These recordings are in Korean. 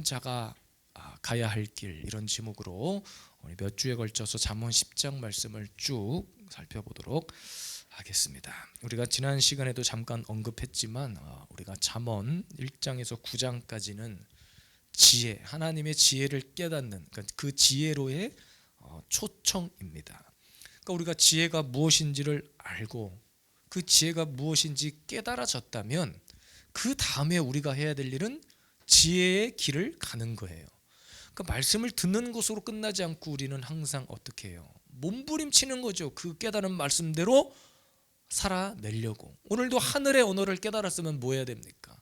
자가 가야 할 길, 이런 제목으로 우리 몇 주에 걸쳐서 잠언 10장 말씀을 쭉 살펴보도록 하겠습니다. 우리가 지난 시간에도 잠깐 언급했지만 우리가 잠언 1장에서 9장까지는 지혜, 하나님의 지혜를 깨닫는, 그러니까 그 지혜로의 초청입니다. 그러니까 우리가 지혜가 무엇인지를 알고 그 지혜가 무엇인지 깨달아졌다면 그 다음에 우리가 해야 될 일은 지혜의 길을 가는 거예요. 그러니까 말씀을 듣는 것으로 끝나지 않고 우리는 항상 어떻게 해요? 몸부림치는 거죠. 그 깨달은 말씀대로 살아내려고. 오늘도 하늘의 언어를 깨달았으면 뭐 해야 됩니까?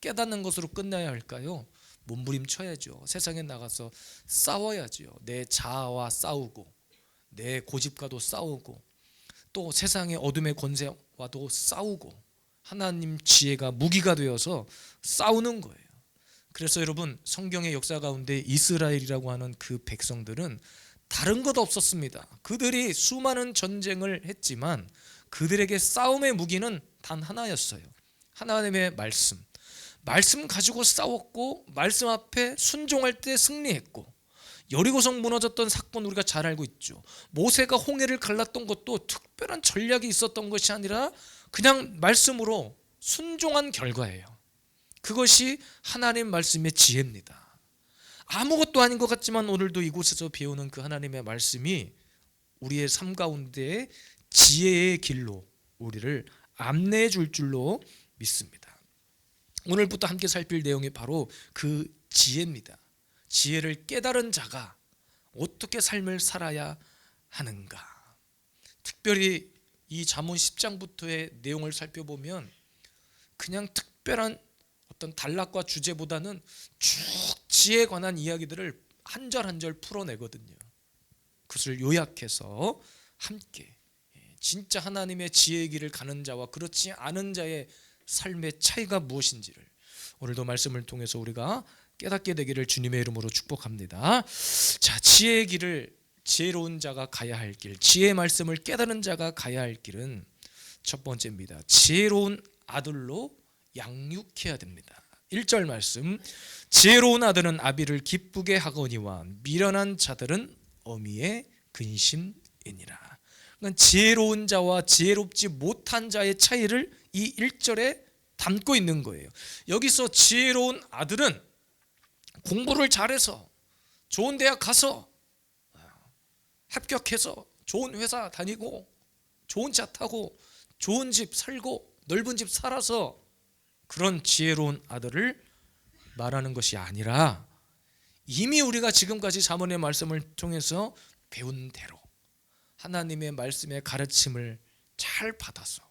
깨닫는 것으로 끝나야 할까요? 몸부림쳐야죠. 세상에 나가서 싸워야죠. 내 자아와 싸우고 내 고집과도 싸우고 또 세상의 어둠의 권세와도 싸우고 하나님 지혜가 무기가 되어서 싸우는 거예요. 그래서 여러분, 성경의 역사 가운데 이스라엘이라고 하는 그 백성들은 다른 것 없었습니다. 그들이 수많은 전쟁을 했지만 그들에게 싸움의 무기는 단 하나였어요. 하나님의 말씀 가지고 싸웠고 말씀 앞에 순종할 때 승리했고, 여리고성 무너졌던 사건 우리가 잘 알고 있죠. 모세가 홍해를 갈랐던 것도 특별한 전략이 있었던 것이 아니라 그냥 말씀으로 순종한 결과예요. 그것이 하나님 말씀의 지혜입니다. 아무것도 아닌 것 같지만 오늘도 이곳에서 배우는 그 하나님의 말씀이 우리의 삶 가운데 지혜의 길로 우리를 안내해 줄 줄로 믿습니다. 오늘부터 함께 살필 내용이 바로 그 지혜입니다. 지혜를 깨달은 자가 어떻게 삶을 살아야 하는가. 특별히 이 잠언 10장부터의 내용을 살펴보면 그냥 특별한 어떤 단락과 주제보다는 쭉 지혜에 관한 이야기들을 한 절 한 절 풀어내거든요. 그것을 요약해서 함께 진짜 하나님의 지혜의 길을 가는 자와 그렇지 않은 자의 삶의 차이가 무엇인지를 오늘도 말씀을 통해서 우리가 깨닫게 되기를 주님의 이름으로 축복합니다. 자, 지혜의 길을, 지혜로운 자가 가야 할 길, 지혜의 말씀을 깨달은 자가 가야 할 길은 첫 번째입니다. 지혜로운 아들로 양육해야 됩니다. 1절 말씀, 지혜로운 아들은 아비를 기쁘게 하거니와 미련한 자들은 어미의 근심이니라. 그러니까 지혜로운 자와 지혜롭지 못한 자의 차이를 이 1절에 담고 있는 거예요. 여기서 지혜로운 아들은 공부를 잘해서 좋은 대학 가서 합격해서 좋은 회사 다니고 좋은 차 타고 좋은 집 살고 넓은 집 살아서 그런 지혜로운 아들을 말하는 것이 아니라 이미 우리가 지금까지 잠언의 말씀을 통해서 배운 대로 하나님의 말씀의 가르침을 잘 받아서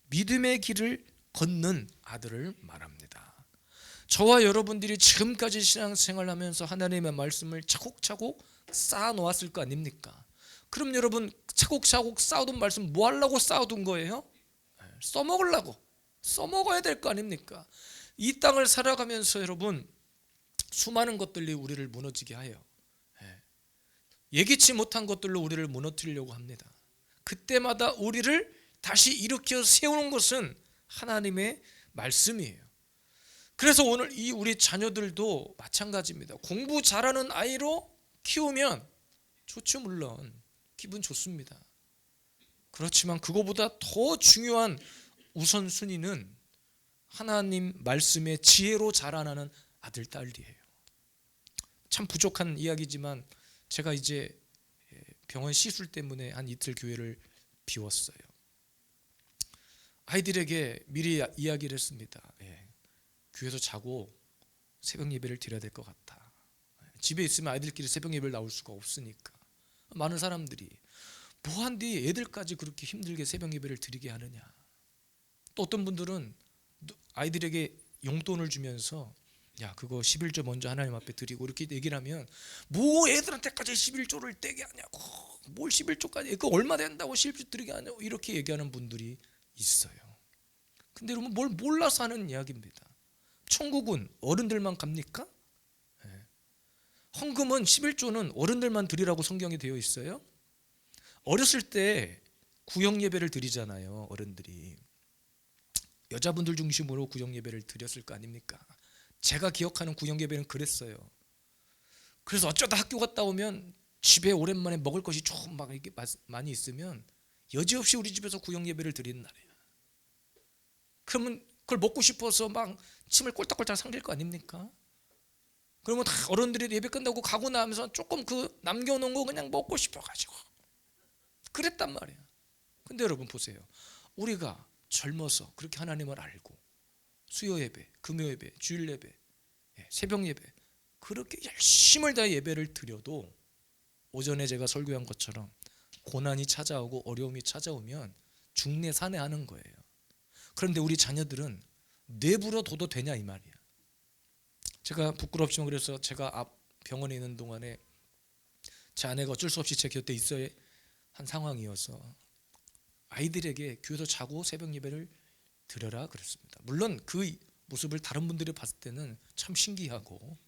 믿음의 길을 걷는 아들을 말합니다. 저와 여러분들이 지금까지 신앙생활을 하면서 하나님의 말씀을 차곡차곡 쌓아놓았을 거 아닙니까? 그럼 여러분, 차곡차곡 쌓아둔 말씀 뭐 하려고 쌓아둔 거예요? 써먹으려고, 써먹어야 될 거 아닙니까? 이 땅을 살아가면서 여러분, 수많은 것들이 우리를 무너지게 하여 예기치 못한 것들로 우리를 무너뜨리려고 합니다. 그때마다 우리를 다시 일으켜 세우는 것은 하나님의 말씀이에요. 그래서 오늘 이 우리 자녀들도 마찬가지입니다. 공부 잘하는 아이로 키우면 좋죠. 물론 기분 좋습니다. 그렇지만 그거보다 더 중요한 우선순위는 하나님 말씀의 지혜로 자라나는 아들, 딸이에요. 참 부족한 이야기지만 제가 이제 병원 시술 때문에 한 이틀 교회를 비웠어요. 아이들에게 미리 이야기를 했습니다. 교회에서 자고 새벽 예배를 드려야 될 것 같아. 집에 있으면 아이들끼리 새벽 예배를 나올 수가 없으니까. 많은 사람들이 뭐한디 애들까지 그렇게 힘들게 새벽 예배를 드리게 하느냐. 또 어떤 분들은 아이들에게 용돈을 주면서 야, 그거 11조 먼저 하나님 앞에 드리고 이렇게 얘기를 하면 뭐 애들한테까지 11조를 떼게 하냐고, 뭘 11조까지, 그거 얼마 된다고 11조 드리게 하냐고 이렇게 얘기하는 분들이 있어요. 근데 여러분, 뭘 몰라서 하는 이야기입니다. 천국은 어른들만 갑니까? 헌금은 11조는 어른들만 드리라고 성경에 되어 있어요. 어렸을 때 구역 예배를 드리잖아요. 어른들이 여자분들 중심으로 구역 예배를 드렸을 거 아닙니까? 제가 기억하는 구역 예배는 그랬어요. 그래서 어쩌다 학교 갔다 오면 집에 오랜만에 먹을 것이 조금 막 이렇게 많이 있으면 여지없이 우리 집에서 구역 예배를 드리는 날이에요. 그러면 그걸 먹고 싶어서 막 침을 꼴딱꼴딱 삼킬 거 아닙니까? 그러면 다 어른들이 예배 끝나고 가고 나면서 조금 그 남겨놓은 거 그냥 먹고 싶어가지고 그랬단 말이에요. 근데 여러분 보세요. 우리가 젊어서 그렇게 하나님을 알고 수요 예배, 금요 예배, 주일 예배, 새벽 예배 그렇게 열심을 다해 예배를 드려도 오전에 제가 설교한 것처럼 고난이 찾아오고 어려움이 찾아오면 중내 산해하는 거예요. 그런데 우리 자녀들은 내버려 둬도 되냐 이 말이야. 제가 부끄럽지만 그래서 제가 앞 병원에 있는 동안에 제 아내가 어쩔 수 없이 제 곁에 있어야 한 상황이어서 아이들에게 교회에서 자고 새벽 예배를 드려라 그랬습니다. 물론 그 모습을 다른 분들이 봤을 때는 참 신기하고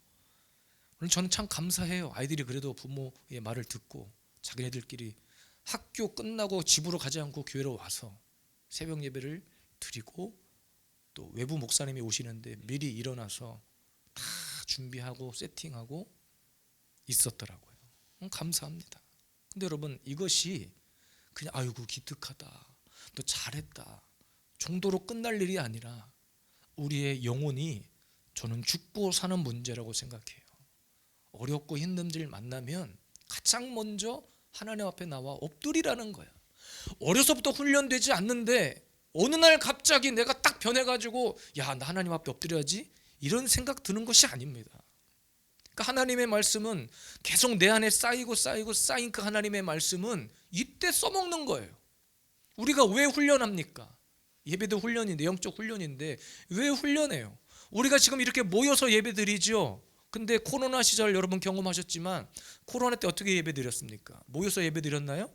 물론 저는 참 감사해요. 아이들이 그래도 부모의 말을 듣고 자기네들끼리 학교 끝나고 집으로 가지 않고 교회로 와서 새벽 예배를 드리고 또 외부 목사님이 오시는데 미리 일어나서 다 준비하고 세팅하고 있었더라고요. 감사합니다. 근데 여러분 이것이 그냥 아이고 기특하다 또 잘했다 정도로 끝날 일이 아니라 우리의 영혼이 저는 죽고 사는 문제라고 생각해요. 어렵고 힘든 일 만나면 가장 먼저 하나님 앞에 나와 엎드리라는 거야. 어려서부터 훈련되지 않는데 어느 날 갑자기 내가 딱 변해가지고 야, 나 하나님 앞에 엎드려야지 이런 생각 드는 것이 아닙니다. 그러니까 하나님의 말씀은 계속 내 안에 쌓이고 쌓인 그 하나님의 말씀은 이때 써먹는 거예요. 우리가 왜 훈련합니까? 예배도 훈련인데 영적 훈련인데 왜 훈련해요? 우리가 지금 이렇게 모여서 예배 드리죠. 근데 코로나 시절 여러분 경험하셨지만 코로나 때 어떻게 예배 드렸습니까? 모여서 예배 드렸나요?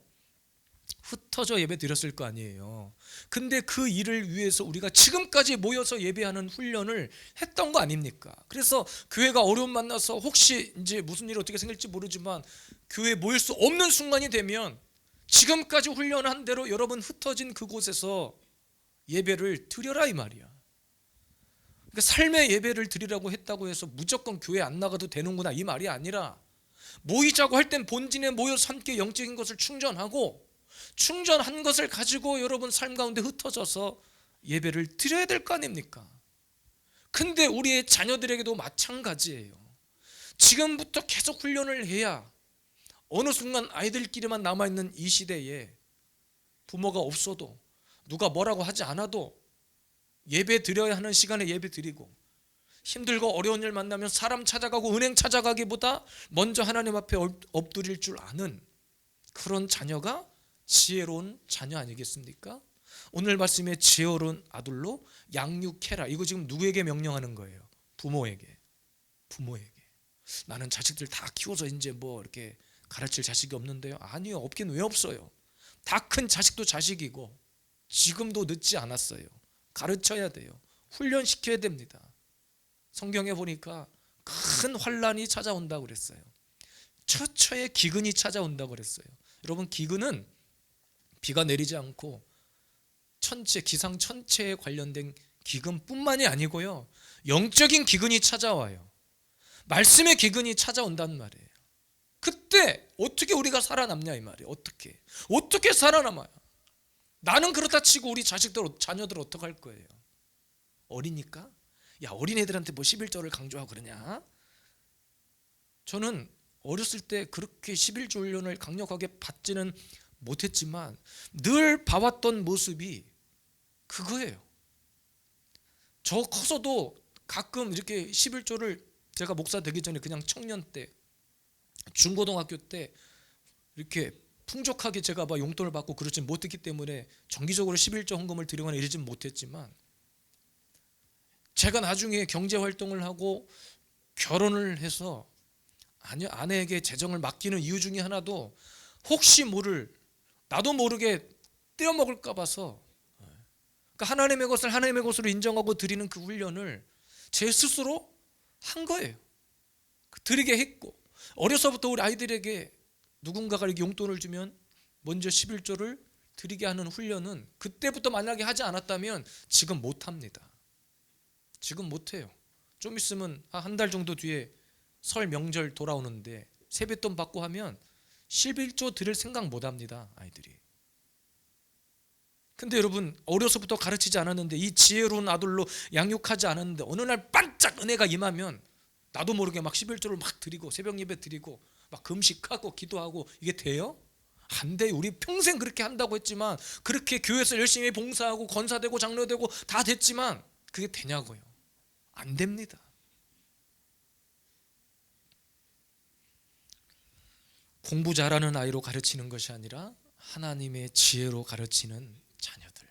흩어져 예배 드렸을 거 아니에요. 근데 그 일을 위해서 우리가 지금까지 모여서 예배하는 훈련을 했던 거 아닙니까? 그래서 교회가 어려움 만나서 혹시 이제 무슨 일이 어떻게 생길지 모르지만 교회에 모일 수 없는 순간이 되면 지금까지 훈련한 대로 여러분 흩어진 그곳에서 예배를 드려라 이 말이야. 그러니까 삶의 예배를 드리라고 했다고 해서 무조건 교회 안 나가도 되는구나 이 말이 아니라 모이자고 할 땐 본진에 모여서 함께 영적인 것을 충전하고 충전한 것을 가지고 여러분 삶 가운데 흩어져서 예배를 드려야 될 거 아닙니까? 근데 우리의 자녀들에게도 마찬가지예요. 지금부터 계속 훈련을 해야 어느 순간 아이들끼리만 남아있는 이 시대에 부모가 없어도 누가 뭐라고 하지 않아도 예배 드려야 하는 시간에 예배 드리고 힘들고 어려운 일 만나면 사람 찾아가고 은행 찾아가기보다 먼저 하나님 앞에 엎드릴 줄 아는 그런 자녀가 지혜로운 자녀 아니겠습니까? 오늘 말씀에 지혜로운 아들로 양육해라. 이거 지금 누구에게 명령하는 거예요? 부모에게. 나는 자식들 다 키워서 이제 뭐 이렇게 가르칠 자식이 없는데요. 아니요, 없긴 왜 없어요. 다 큰 자식도 자식이고 지금도 늦지 않았어요. 가르쳐야 돼요. 훈련시켜야 됩니다. 성경에 보니까 큰 환란이 찾아온다고 그랬어요. 처처에 기근이 찾아온다고 그랬어요. 여러분 기근은 비가 내리지 않고 기상 천체에 관련된 기근뿐만이 아니고요. 영적인 기근이 찾아와요. 말씀의 기근이 찾아온단 말이에요. 그때 어떻게 우리가 살아남냐 이 말이에요. 어떻게 살아남아요? 나는 그렇다 치고 우리 자녀들 어떡할 거예요? 어리니까? 야, 어린애들한테 뭐 11조를 강조하고 그러냐? 저는 어렸을 때 그렇게 11조 훈련을 강력하게 받지는 못했지만 늘 봐왔던 모습이 그거예요. 저 커서도 가끔 이렇게 11조를 제가 목사 되기 전에 그냥 청년 때 중고등학교 때 이렇게 풍족하게 제가 막 용돈을 받고 그러지 못했기 때문에 정기적으로 11조 헌금을 드리거나 이러진 못했지만 제가 나중에 경제활동을 하고 결혼을 해서 아내에게 재정을 맡기는 이유 중에 하나도 혹시 모를 나도 모르게 떼어먹을까 봐서 그러니까 하나님의 것을 하나님의 것으로 인정하고 드리는 그 훈련을 제 스스로 한 거예요. 드리게 했고 어려서부터 우리 아이들에게 누군가가 이렇게 용돈을 주면 먼저 11조를 드리게 하는 훈련은 그때부터 만약에 하지 않았다면 지금 못합니다. 지금 못해요. 좀 있으면 한 달 정도 뒤에 설 명절 돌아오는데 세뱃돈 받고 하면 11조 드릴 생각 못 합니다, 아이들이. 근데 여러분, 어려서부터 가르치지 않았는데, 이 지혜로운 아들로 양육하지 않았는데 어느 날 반짝 은혜가 임하면 나도 모르게 막 11조를 막 드리고 새벽 예배 드리고 막 금식하고 기도하고, 이게 돼요? 안 돼요. 우리 평생 그렇게 한다고 했지만, 그렇게 교회에서 열심히 봉사하고 권사되고 장로되고 다 됐지만 그게 되냐고요. 안 됩니다. 공부 잘하는 아이로 가르치는 것이 아니라 하나님의 지혜로 가르치는 자녀들.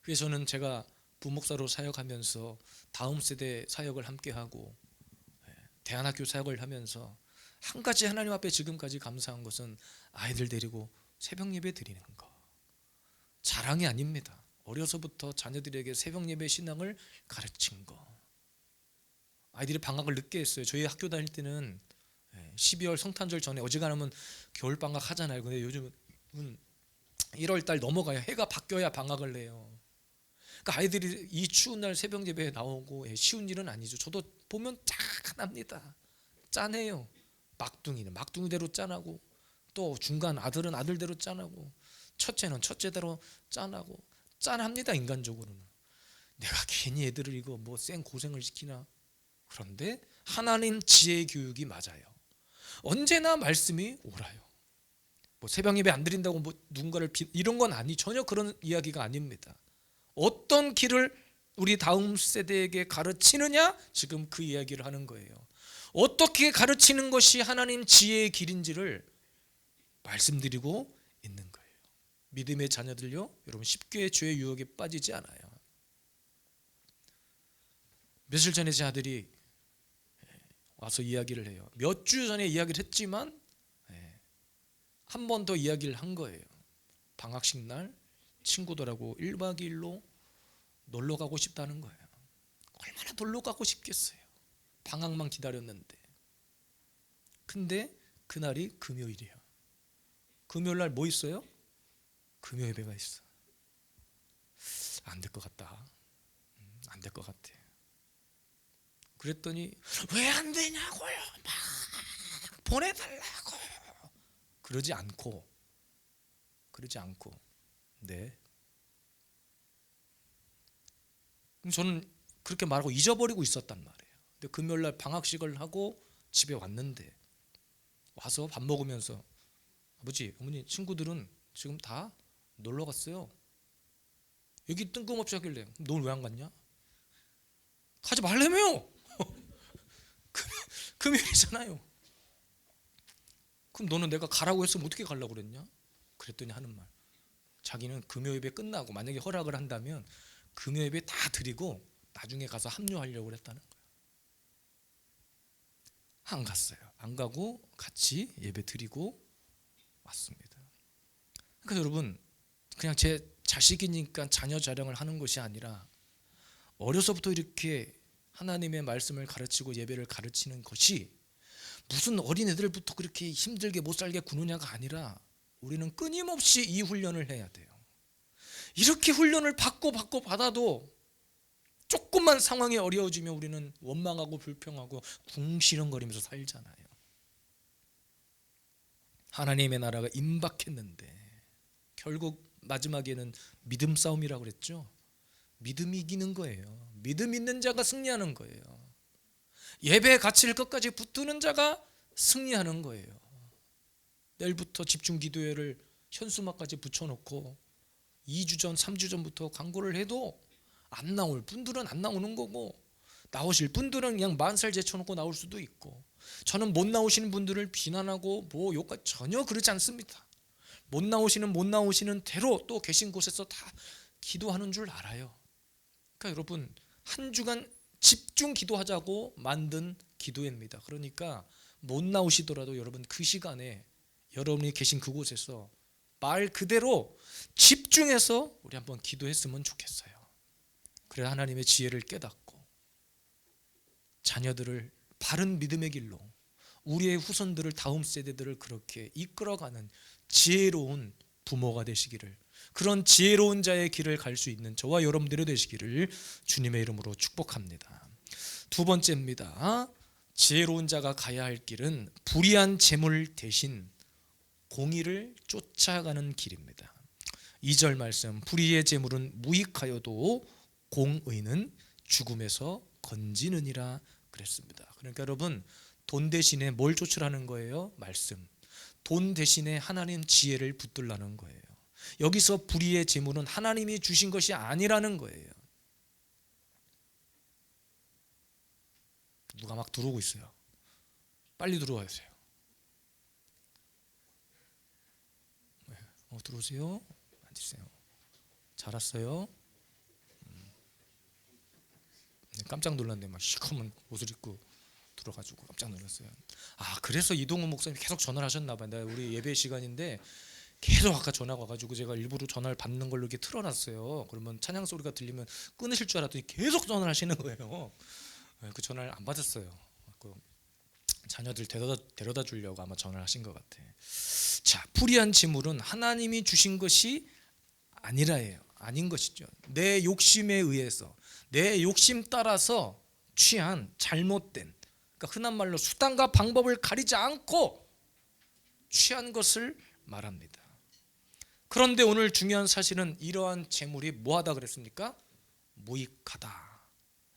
그래서 저는 제가 부목사로 사역하면서 다음 세대 사역을 함께하고 대안학교 사역을 하면서 한 가지 하나님 앞에 지금까지 감사한 것은 아이들 데리고 새벽 예배 드리는 거. 자랑이 아닙니다. 어려서부터 자녀들에게 새벽 예배 신앙을 가르친 거. 아이들이 방학을 늦게 했어요. 저희 학교 다닐 때는 12월 성탄절 전에, 어지간하면 겨울방학 하잖아요. 근데 요즘은 1월달 넘어가야 해가 바뀌어야 방학을 내요. 그러니까 아이들이 이 추운 날 새벽 예배에 나오고 쉬운 일은 아니죠. 저도 보면 짠합니다. 짠해요. 막둥이는 막둥이대로 짠하고, 또 중간 아들은 아들대로 짠하고, 첫째는 첫째대로 짠하고, 짠합니다. 인간적으로는. 내가 괜히 애들을 이거 뭐 쌩 고생을 시키나. 그런데 하나님 지혜 교육이 맞아요. 언제나 말씀이 옳아요. 뭐 새벽 예배 안 드린다고 뭐 누군가를 이런 건 전혀 그런 이야기가 아닙니다. 어떤 길을 우리 다음 세대에게 가르치느냐, 지금 그 이야기를 하는 거예요. 어떻게 가르치는 것이 하나님 지혜의 길인지를 말씀드리고 있는 거예요. 믿음의 자녀들요, 여러분 쉽게 죄의 유혹에 빠지지 않아요. 며칠 전에 제 아들이 와서 이야기를 해요. 몇 주 전에 이야기를 했지만 한 번 더 이야기를 한 거예요. 방학식 날 친구들하고 1박 2일로 놀러 가고 싶다는 거예요. 얼마나 놀러 가고 싶겠어요. 방학만 기다렸는데. 근데 그날이 금요일이에요. 금요일 날 뭐 있어요? 금요 예배가 있어. 안 될 것 같다. 안 될 것 같아. 그랬더니 왜 안 되냐고요. 막 보내달라고. 그러지 않고 네. 저는 그렇게 말하고 잊어버리고 있었단 말이에요. 근데 금요일날 방학식을 하고 집에 왔는데, 와서 밥 먹으면서 아버지, 어머니, 친구들은 지금 다 놀러 갔어요. 여기 뜬금없이 하길래 넌 왜 안 갔냐? 가지 말라며요. 금요일이잖아요. 그럼 너는 내가 가라고 했으면 어떻게 가려고 그랬냐? 그랬더니 하는 말, 자기는 금요예배 끝나고 만약에 허락을 한다면 금요예배 다 드리고 나중에 가서 합류하려고 그랬다는 거예요. 안 갔어요. 안 가고 같이 예배 드리고 왔습니다. 그러니까 여러분, 그냥 제 자식이니까 자녀 자랑을 하는 것이 아니라 어려서부터 이렇게 하나님의 말씀을 가르치고 예배를 가르치는 것이 무슨 어린애들부터 그렇게 힘들게 못 살게 구느냐가 아니라, 우리는 끊임없이 이 훈련을 해야 돼요. 이렇게 훈련을 받아도 조금만 상황이 어려워지면 우리는 원망하고 불평하고 궁시렁거리면서 살잖아요. 하나님의 나라가 임박했는데 결국 마지막에는 믿음 싸움이라고 그랬죠. 믿음이 이기는 거예요. 믿음 있는 자가 승리하는 거예요. 예배의 가치를 끝까지 붙드는 자가 승리하는 거예요. 내일부터 집중 기도회를 현수막까지 붙여놓고 2주 전, 3주 전부터 광고를 해도 안 나올 분들은 안 나오는 거고, 나오실 분들은 그냥 만살 제쳐놓고 나올 수도 있고, 저는 못 나오시는 분들을 비난하고 뭐 욕하 전혀 그러지 않습니다. 못 나오시는 대로 또 계신 곳에서 다 기도하는 줄 알아요. 그러니까 여러분, 한 주간 집중 기도하자고 만든 기도회입니다. 그러니까 못 나오시더라도 여러분 그 시간에 여러분이 계신 그곳에서 말 그대로 집중해서 우리 한번 기도했으면 좋겠어요. 그래야 하나님의 지혜를 깨닫고 자녀들을 바른 믿음의 길로, 우리의 후손들을, 다음 세대들을 그렇게 이끌어가는 지혜로운 부모가 되시기를, 그런 지혜로운 자의 길을 갈 수 있는 저와 여러분들이 되시기를 주님의 이름으로 축복합니다. 두 번째입니다. 지혜로운 자가 가야 할 길은 불의한 재물 대신 공의를 쫓아가는 길입니다. 2절 말씀, 불의의 재물은 무익하여도 공의는 죽음에서 건지느니라 그랬습니다. 그러니까 여러분, 돈 대신에 뭘 쫓으라는 거예요? 말씀. 돈 대신에 하나님 지혜를 붙들라는 거예요. 여기서 불의의 재물은 하나님이 주신 것이 아니라는 거예요. 누가 막 들어오고 있어요. 빨리 들어와주세요. 들어오세요. 앉으세요. 잘 왔어요. 깜짝 놀랐네. 막 시커먼 옷을 입고 들어가지고 깜짝 놀랐어요. 그래서 이동훈 목사님 계속 전화를 하셨나 봐요. 우리 예배 시간인데 계속 아까 전화가 와가지고 제가 일부러 전화를 받는 걸로 이렇게 틀어놨어요. 그러면 찬양 소리가 들리면 끊으실 줄 알았더니 계속 전화를 하시는 거예요. 그 전화를 안 받았어요. 그 자녀들 데려다 주려고 아마 전화를 하신 것 같아. 자, 불의한 재물은 하나님이 주신 것이 아닌 것이죠. 내 욕심에 의해서, 내 욕심 따라서 취한 잘못된, 그러니까 흔한 말로 수단과 방법을 가리지 않고 취한 것을 말합니다. 그런데 오늘 중요한 사실은 이러한 재물이 뭐하다 그랬습니까? 무익하다.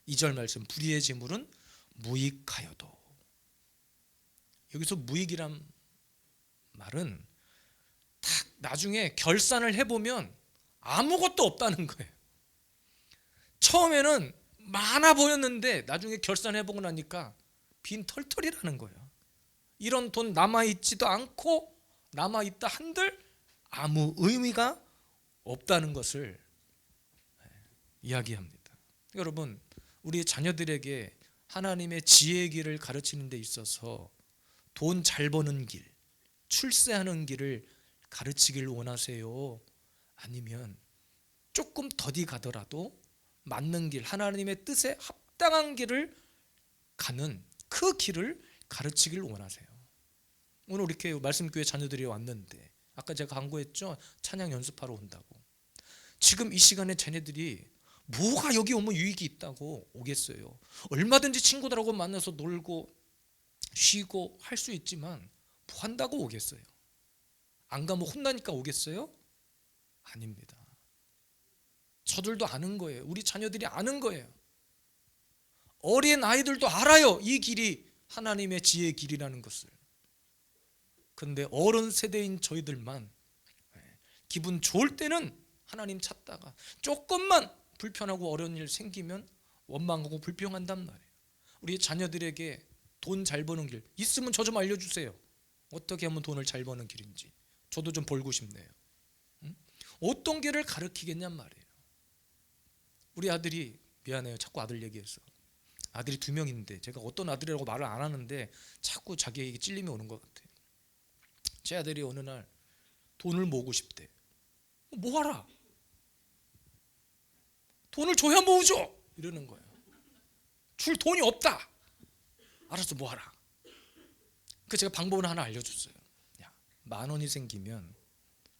2절 말씀, 불의의 재물은 무익하여도. 여기서 무익이란 말은 딱 나중에 결산을 해보면 아무것도 없다는 거예요. 처음에는 많아 보였는데 나중에 결산해보고 나니까 빈 털털이라는 거예요. 이런 돈 남아있지도 않고 남아있다 한들 아무 의미가 없다는 것을 이야기합니다. 여러분, 우리 자녀들에게 하나님의 지혜의 길을 가르치는 데 있어서 돈 잘 버는 길, 출세하는 길을 가르치길 원하세요? 아니면 조금 더디 가더라도 맞는 길, 하나님의 뜻에 합당한 길을 가는 그 길을 가르치길 원하세요? 오늘 이렇게 말씀교회 자녀들이 왔는데 아까 제가 광고했죠? 찬양 연습하러 온다고. 지금 이 시간에 자녀들이 뭐가 여기 오면 유익이 있다고 오겠어요? 얼마든지 친구들하고 만나서 놀고 쉬고 할 수 있지만 뭐 한다고 오겠어요? 안 가면 혼나니까 오겠어요? 아닙니다. 저들도 아는 거예요. 우리 자녀들이 아는 거예요. 어린 아이들도 알아요. 이 길이 하나님의 지혜의 길이라는 것을. 근데 어른 세대인 저희들만 기분 좋을 때는 하나님 찾다가 조금만 불편하고 어려운 일 생기면 원망하고 불평한단 말이에요. 우리 자녀들에게 돈 잘 버는 길 있으면 저 좀 알려주세요. 어떻게 하면 돈을 잘 버는 길인지 저도 좀 벌고 싶네요. 어떤 길을 가르치겠냔 말이에요. 우리 아들이, 미안해요, 자꾸 아들 얘기해서. 아들이 2명인데 제가 어떤 아들이라고 말을 안 하는데 자꾸 자기에게 찔림이 오는 것 같아요. 제 아들이 어느 날 돈을 모으고 싶대. 뭐하라? 돈을 줘야 모으죠. 이러는 거예요. 줄 돈이 없다. 알았어, 뭐하라. 그 제가 방법을 하나 알려줬어요. 야, 10,000원이 생기면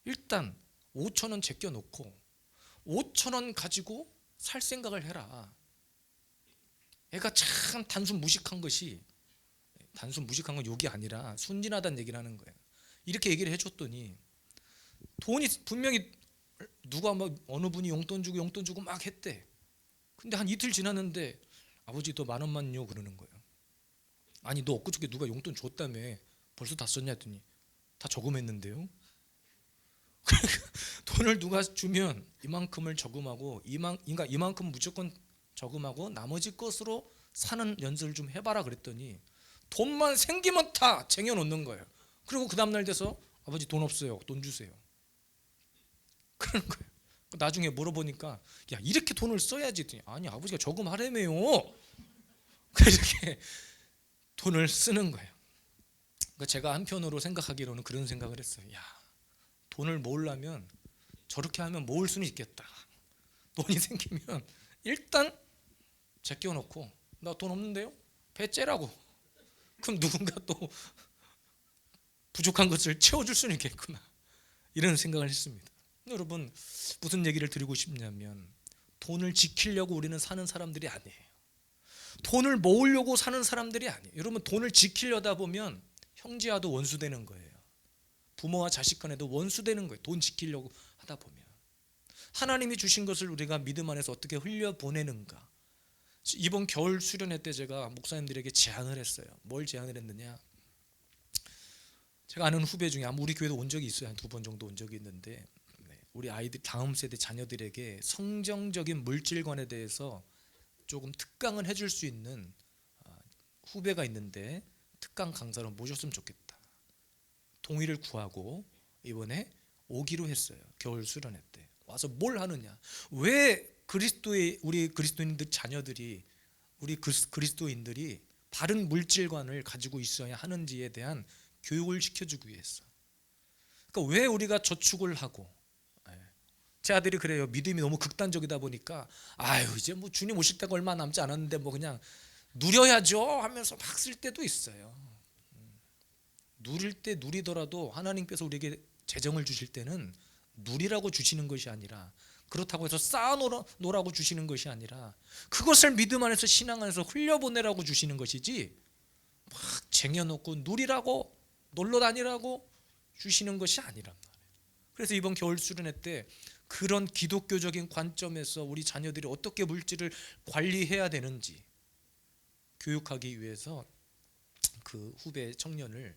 일단 5,000원 제껴놓고 5,000원 가지고 살 생각을 해라. 애가 참 단순 무식한 건 욕이 아니라 순진하다는 얘기를 하는 거예요. 이렇게 얘기를 해줬더니 돈이 분명히 누가 막 어느 분이 용돈 주고 막 했대. 근데 한 이틀 지났는데 아버지 너 10,000원만요 그러는 거예요. 아니 너 엊그저께 누가 용돈 줬다며 벌써 다 썼냐 했더니 다 저금했는데요. 돈을 누가 주면 이만큼을 저금하고 이만큼 무조건 저금하고 나머지 것으로 사는 연습을 좀 해봐라 그랬더니 돈만 생기면 다 쟁여놓는 거예요. 그리고 그 다음날 돼서 아버지 돈 없어요. 돈 주세요. 그러는 거예요. 나중에 물어보니까 야 이렇게 돈을 써야지 했더니 아니 아버지가 저금하래매요. 이렇게 돈을 쓰는 거예요. 그러니까 제가 한편으로 생각하기로는 그런 생각을 했어요. 야 돈을 모으려면 저렇게 하면 모을 수는 있겠다. 돈이 생기면 일단 제껴놓고 나 돈 없는데요? 배째라고. 그럼 누군가 또 부족한 것을 채워줄 수는 있겠구나. 이런 생각을 했습니다. 여러분 무슨 얘기를 드리고 싶냐면 돈을 지키려고 우리는 사는 사람들이 아니에요. 돈을 모으려고 사는 사람들이 아니에요. 여러분, 돈을 지키려다 보면 형제와도 원수 되는 거예요. 부모와 자식 간에도 원수 되는 거예요. 돈 지키려고 하다 보면. 하나님이 주신 것을 우리가 믿음 안에서 어떻게 흘려보내는가. 이번 겨울 수련회 때 제가 목사님들에게 제안을 했어요. 뭘 제안을 했느냐, 제가 아는 후배 중에 아마 우리 교회도 온 적이 있어요. 한 2번 정도 온 적이 있는데, 우리 아이들, 다음 세대 자녀들에게 성경적인 물질관에 대해서 조금 특강을 해줄 수 있는 후배가 있는데 특강 강사로 모셨으면 좋겠다. 동의를 구하고 이번에 오기로 했어요. 겨울 수련회 때 와서 뭘 하느냐, 왜 우리 그리스도인들 자녀들이, 우리 그리스도인들이 바른 물질관을 가지고 있어야 하는지에 대한 교육을 시켜주기 위해서. 그러니까 왜 우리가 저축을 하고, 제 아들이 그래요. 믿음이 너무 극단적이다 보니까 이제 뭐 주님 오실 때가 얼마 남지 않았는데 뭐 그냥 누려야죠 하면서 막 쓸 때도 있어요. 누릴 때 누리더라도 하나님께서 우리에게 재정을 주실 때는 누리라고 주시는 것이 아니라, 그렇다고 해서 쌓아놓으라고 주시는 것이 아니라, 그것을 믿음 안에서 신앙 안에서 흘려보내라고 주시는 것이지 막 쟁여놓고 누리라고 놀러 다니라고 주시는 것이 아니란 말이에요. 그래서 이번 겨울 수련회 때 그런 기독교적인 관점에서 우리 자녀들이 어떻게 물질을 관리해야 되는지 교육하기 위해서 그 후배 청년을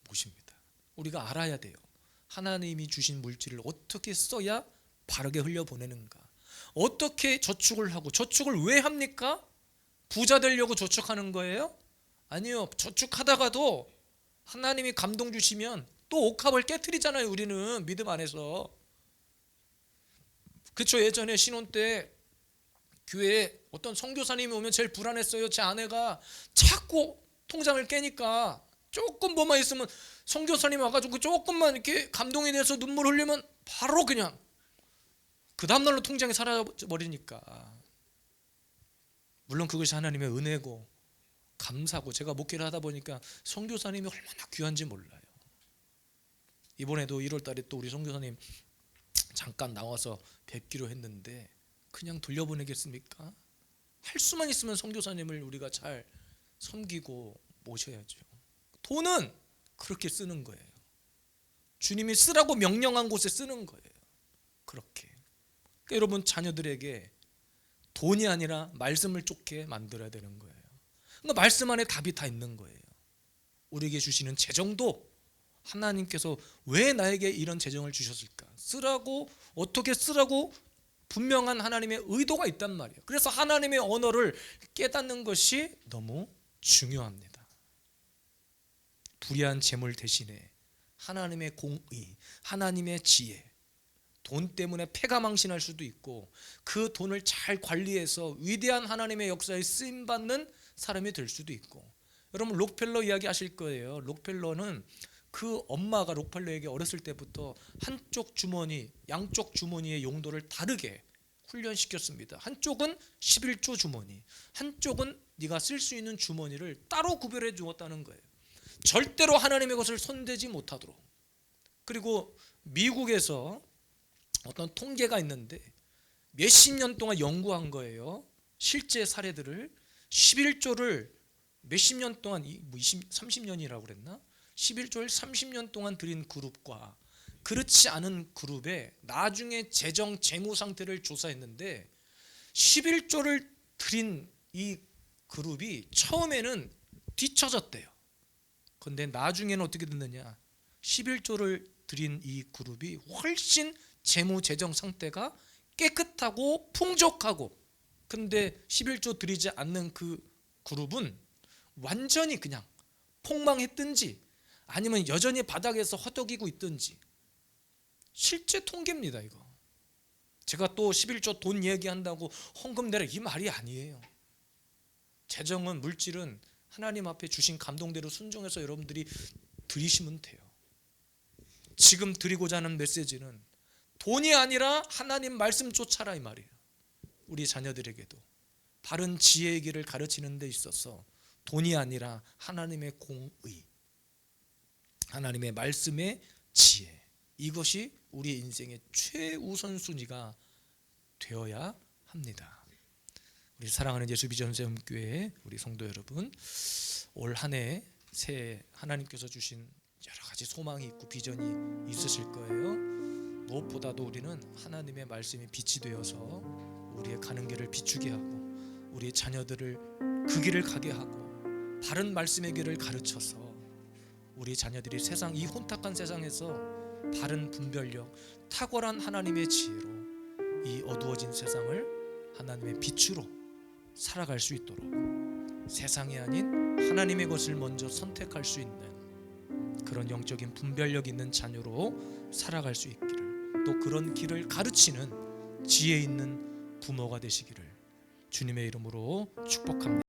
모십니다. 우리가 알아야 돼요. 하나님이 주신 물질을 어떻게 써야 바르게 흘려보내는가. 어떻게 저축을 하고, 저축을 왜 합니까? 부자 되려고 저축하는 거예요? 아니요. 저축하다가도 하나님이 감동 주시면 또 옥합을 깨트리잖아요. 우리는 믿음 안에서. 그렇죠. 예전에 신혼 때 교회에 어떤 선교사님이 오면 제일 불안했어요. 제 아내가 자꾸 통장을 깨니까 조금 뭐만 있으면 선교사님이 와가지고 조금만 이렇게 감동이 돼서 눈물 흘리면 바로 그냥 그 다음날로 통장이 사라져버리니까. 물론 그것이 하나님의 은혜고 감사고, 제가 목회를 하다 보니까 선교사님이 얼마나 귀한지 몰라요. 이번에도 1월 달에 또 우리 선교사님 잠깐 나와서 뵙기로 했는데 그냥 돌려보내겠습니까? 할 수만 있으면 선교사님을 우리가 잘 섬기고 모셔야죠. 돈은 그렇게 쓰는 거예요. 주님이 쓰라고 명령한 곳에 쓰는 거예요. 그렇게. 그러니까 여러분, 자녀들에게 돈이 아니라 말씀을 쫓게 만들어야 되는 거예요. 그러니까 말씀 안에 답이 다 있는 거예요. 우리에게 주시는 재정도 하나님께서 왜 나에게 이런 재정을 주셨을까? 쓰라고, 어떻게 쓰라고 분명한 하나님의 의도가 있단 말이에요. 그래서 하나님의 언어를 깨닫는 것이 너무 중요합니다. 불의한 재물 대신에 하나님의 공의, 하나님의 지혜, 돈 때문에 패가망신할 수도 있고 그 돈을 잘 관리해서 위대한 하나님의 역사에 쓰임받는 사람이 될 수도 있고. 여러분, 록펠러 이야기 하실 거예요. 록펠러는 그 엄마가 록펠러에게 어렸을 때부터 한쪽 주머니, 양쪽 주머니의 용도를 다르게 훈련시켰습니다. 한쪽은 11조 주머니, 한쪽은 네가 쓸 수 있는 주머니를 따로 구별해 주었다는 거예요. 절대로 하나님의 것을 손대지 못하도록. 그리고 미국에서 어떤 통계가 있는데 몇십 년 동안 연구한 거예요. 실제 사례들을. 11조를 몇십 년 동안, 30년이라고 그랬나? 11조를 30년 동안 들인 그룹과 그렇지 않은 그룹의 나중에 재무 상태를 조사했는데 11조를 들인 이 그룹이 처음에는 뒤처졌대요. 그런데 나중에는 어떻게 됐느냐, 11조를 들인 이 그룹이 훨씬 재정 상태가 깨끗하고 풍족하고, 근데 11조 들이지 않는 그 그룹은 완전히 그냥 폭망했든지 아니면 여전히 바닥에서 허덕이고 있든지. 실제 통계입니다. 이거 제가 또 11조 돈 얘기한다고 헌금 내라 이 말이 아니에요. 재정은, 물질은 하나님 앞에 주신 감동대로 순종해서 여러분들이 드리시면 돼요. 지금 드리고자 하는 메시지는 돈이 아니라 하나님 말씀 쫓아라 이 말이에요. 우리 자녀들에게도 바른 지혜의 길을 가르치는 데 있어서 돈이 아니라 하나님의 공의, 하나님의 말씀의 지혜, 이것이 우리 인생의 최우선순위가 되어야 합니다. 우리 사랑하는 예수비전세움교회 우리 성도 여러분, 올 한 해 새해 하나님께서 주신 여러 가지 소망이 있고 비전이 있으실 거예요. 무엇보다도 우리는 하나님의 말씀이 빛이 되어서 우리의 가는 길을 비추게 하고 우리의 자녀들을 그 길을 가게 하고 바른 말씀의 길을 가르쳐서 우리 자녀들이 세상 이 혼탁한 세상에서 바른 분별력, 탁월한 하나님의 지혜로 이 어두워진 세상을 하나님의 빛으로 살아갈 수 있도록 세상이 아닌 하나님의 것을 먼저 선택할 수 있는 그런 영적인 분별력 있는 자녀로 살아갈 수 있기를, 또 그런 길을 가르치는 지혜 있는 부모가 되시기를 주님의 이름으로 축복합니다.